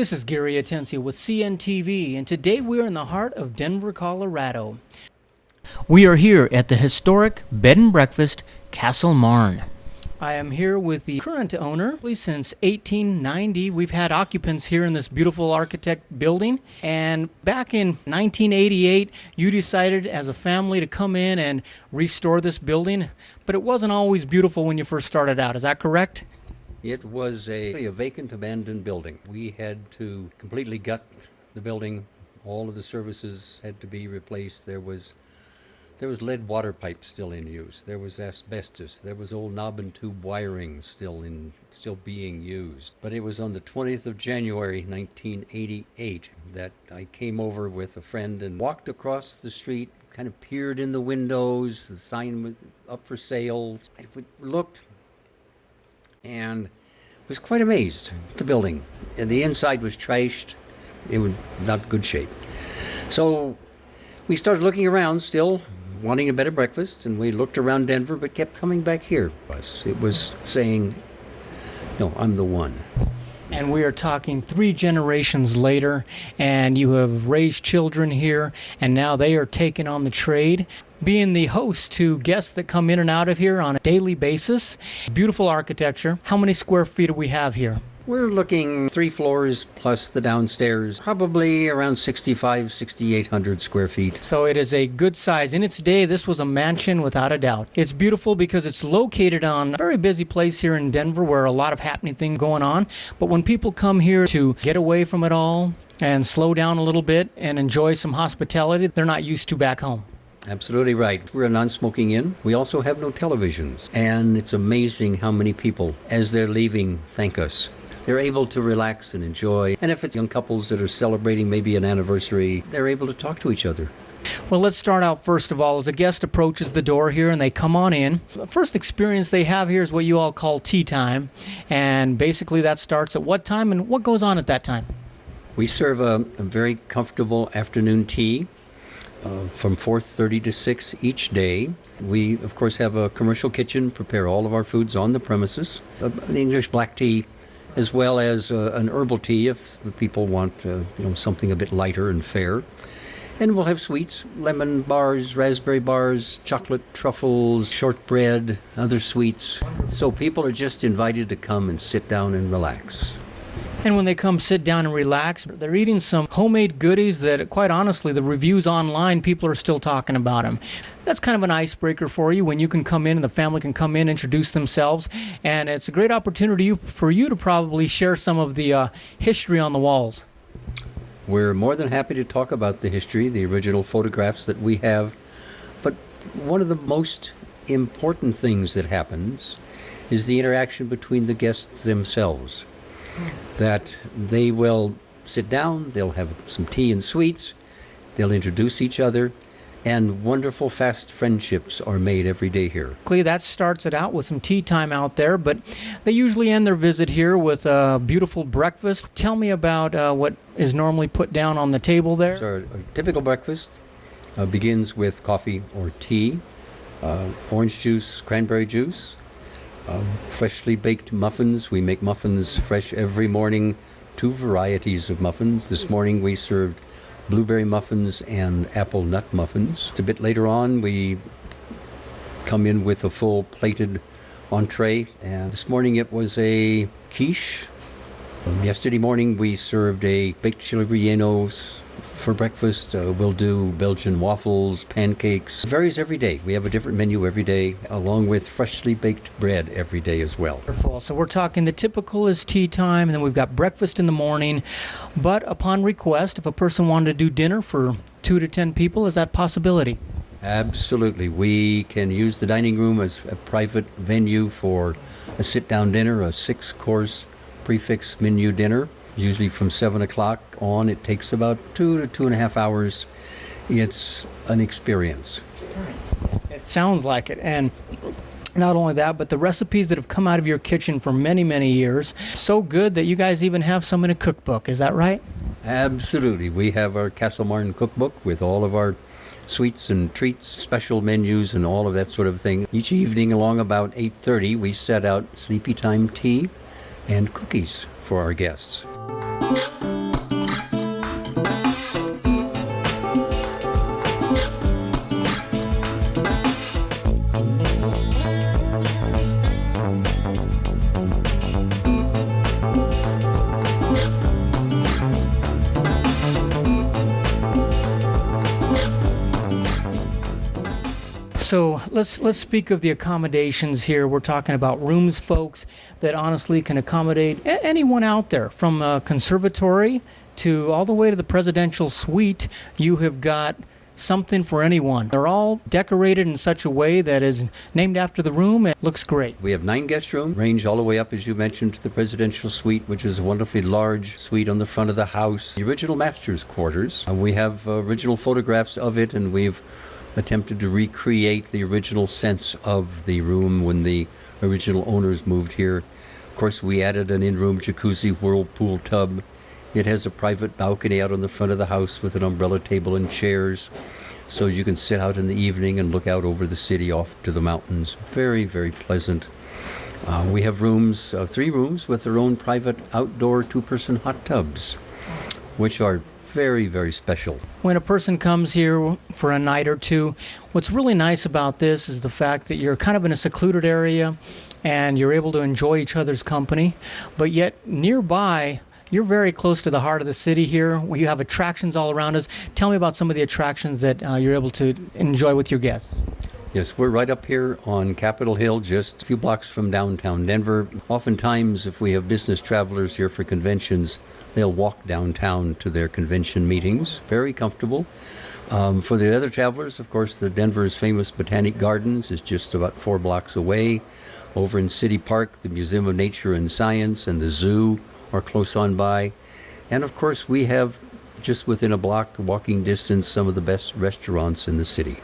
This is Gary Atencia with CNTV, and today we're in the heart of Denver, Colorado. We are here at the historic bed and breakfast Castle Marne. I am here with the current owner. Since 1890, we've had occupants here in this beautiful architect building. And back in 1988, you decided as a family to come in and restore this building. But it wasn't always beautiful when you first started out. Is that correct? It was a vacant, abandoned building. We had to completely gut the building. All of the services had to be replaced. There was lead water pipes still in use. There was asbestos. There was old knob and tube wiring still being used. But it was on the 20th of January, 1988, that I came over with a friend and walked across the street, kind of peered in the windows. The sign was up for sale. I looked and was quite amazed at the building. And the inside was trashed. It was not good shape. So we started looking around still, wanting a better breakfast, and we looked around Denver, but kept coming back here. It was saying, no, I'm the one. And we are talking 3 generations later, and you have raised children here, and now they are taking on the trade, being the host to guests that come in and out of here on a daily basis. Beautiful architecture. How many square feet do we have here? We're looking 3 floors plus the downstairs, probably around 6,800 square feet. So it is a good size. In its day, this was a mansion without a doubt. It's beautiful because it's located on a very busy place here in Denver where a lot of happening things going on. But when people come here to get away from it all and slow down a little bit and enjoy some hospitality, they're not used to back home. Absolutely right. We're a non-smoking inn. We also have no televisions. And it's amazing how many people, as they're leaving, thank us. They're able to relax and enjoy. And if it's young couples that are celebrating maybe an anniversary, they're able to talk to each other. Well, let's start out first of all, as a guest approaches the door here and they come on in. The first experience they have here is what you all call tea time. And basically that starts at what time and what goes on at that time? We serve a very comfortable afternoon tea from 4:30 to 6 each day. We, of course, have a commercial kitchen, prepare all of our foods on the premises. An English black tea, as well as an herbal tea if the people want something a bit lighter and fair. And we'll have sweets, lemon bars, raspberry bars, chocolate truffles, shortbread, other sweets. So people are just invited to come and sit down and relax. And when they come sit down and relax, they're eating some homemade goodies that, quite honestly, the reviews online, people are still talking about them. That's kind of an icebreaker for you when you can come in and the family can come in, introduce themselves. And it's a great opportunity for you to probably share some of the history on the walls. We're more than happy to talk about the history, the original photographs that we have. But one of the most important things that happens is the interaction between the guests themselves. That they will sit down, they'll have some tea and sweets, they'll introduce each other, and wonderful fast friendships are made every day here. That starts it out with some tea time out there, but they usually end their visit here with a beautiful breakfast. Tell me about what is normally put down on the table there. So our typical breakfast begins with coffee or tea, orange juice, cranberry juice, freshly baked muffins. We make muffins fresh every morning, 2 varieties of muffins. This morning we served blueberry muffins and apple nut muffins. A bit later on we come in with a full plated entree, and this morning it was a quiche. Yesterday morning we served a baked chili rellenos. For breakfast, we'll do Belgian waffles, pancakes. It varies every day. We have a different menu every day, along with freshly baked bread every day as well. Wonderful. So we're talking the typical is tea time, and then we've got breakfast in the morning. But upon request, if a person wanted to do dinner for 2 to 10 people, is that a possibility? Absolutely. We can use the dining room as a private venue for a sit-down dinner, a 6-course prefix menu dinner. Usually from 7 o'clock on. It takes about 2 to 2.5 hours. It's an experience. It sounds like it. And not only that, but the recipes that have come out of your kitchen for many, many years, so good that you guys even have some in a cookbook. Is that right? Absolutely. We have our Castle Marne cookbook with all of our sweets and treats, special menus, and all of that sort of thing. Each evening along about 8:30, we set out sleepy time tea and cookies for our guests. So let's speak of the accommodations here. We're talking about rooms, folks, that honestly can accommodate anyone out there, from a conservatory to all the way to the presidential suite. You have got something for anyone. They're all decorated in such a way that is named after the room. It looks great. We have 9 guest rooms, range all the way up, as you mentioned, to the presidential suite, which is a wonderfully large suite on the front of the house. The original master's quarters. We have original photographs of it, and we've attempted to recreate the original sense of the room when the original owners moved here. Of course, we added an in-room jacuzzi whirlpool tub. It has a private balcony out on the front of the house with an umbrella table and chairs, so you can sit out in the evening and look out over the city off to the mountains. Very, very pleasant. We have rooms, 3 rooms with their own private outdoor 2-person hot tubs, which are very, very special. When a person comes here for a night or two, what's really nice about this is the fact that you're kind of in a secluded area and you're able to enjoy each other's company, but yet nearby, you're very close to the heart of the city here. We have attractions all around us. Tell me about some of the attractions that you're able to enjoy with your guests. Yes, we're right up here on Capitol Hill, just a few blocks from downtown Denver. Oftentimes, if we have business travelers here for conventions, they'll walk downtown to their convention meetings. Very comfortable. For the other travelers, of course, the Denver's famous Botanic Gardens is just about 4 blocks away. Over in City Park, the Museum of Nature and Science and the zoo are close on by. And of course, we have just within a block, walking distance, some of the best restaurants in the city.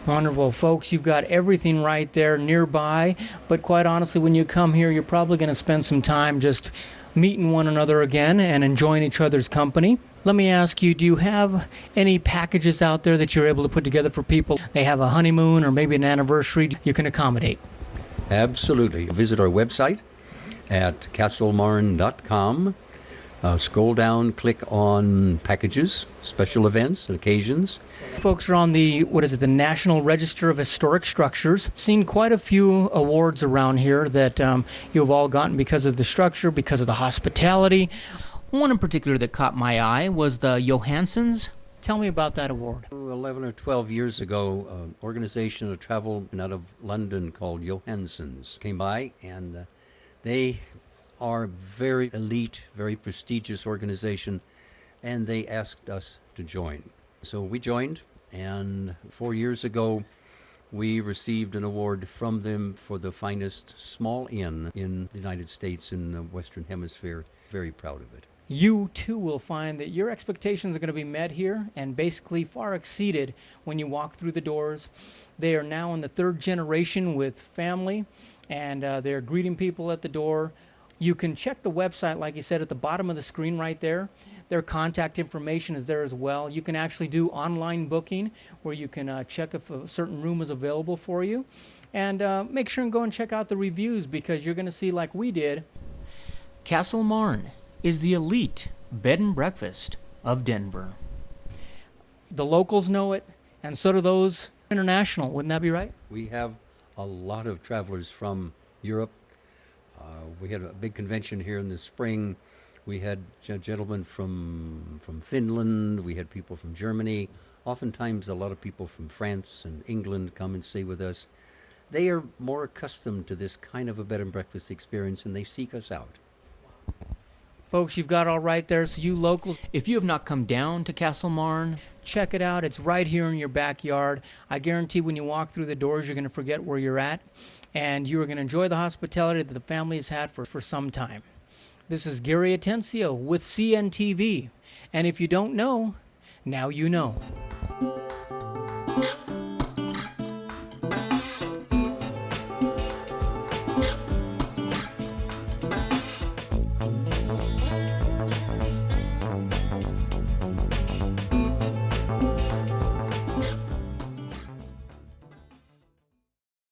Wonderful, folks. You've got everything right there nearby, but quite honestly, when you come here, you're probably going to spend some time just meeting one another again and enjoying each other's company. Let me ask you, do you have any packages out there that you're able to put together for people? They have a honeymoon or maybe an anniversary you can accommodate. Absolutely. Visit our website at castlemarn.com. Scroll down, click on packages, special events and occasions. Folks are on the National Register of Historic Structures. Seen quite a few awards around here that you've all gotten because of the structure, because of the hospitality. One in particular that caught my eye was the Johanssons. Tell me about that award. 11 or 12 years ago, an organization of travel out of London called Johanssons came by, and they are very elite, very prestigious organization, and they asked us to join. So we joined, and 4 years ago, we received an award from them for the finest small inn in the United States in the Western Hemisphere. Very proud of it. You too will find that your expectations are going to be met here and basically far exceeded when you walk through the doors. They are now in the 3rd generation with family, and they're greeting people at the door. You can check the website, like you said, at the bottom of the screen right there. Their contact information is there as well. You can actually do online booking where you can check if a certain room is available for you. And make sure and go and check out the reviews, because you're going to see, like we did, Castle Marn is the elite bed and breakfast of Denver. The locals know it, and so do those international. Wouldn't that be right? We have a lot of travelers from Europe. We had a big convention here in the spring. We had gentlemen from Finland. We had people from Germany. Oftentimes, a lot of people from France and England come and stay with us. They are more accustomed to this kind of a bed and breakfast experience, and they seek us out. Folks, you've got all right there. So you locals, if you have not come down to Castle Marn, check it out. It's right here in your backyard. I guarantee when you walk through the doors, you're going to forget where you're at, and you are going to enjoy the hospitality that the family has had for some time. This is Gary Atencio with CNTV, and if you don't know, now you know.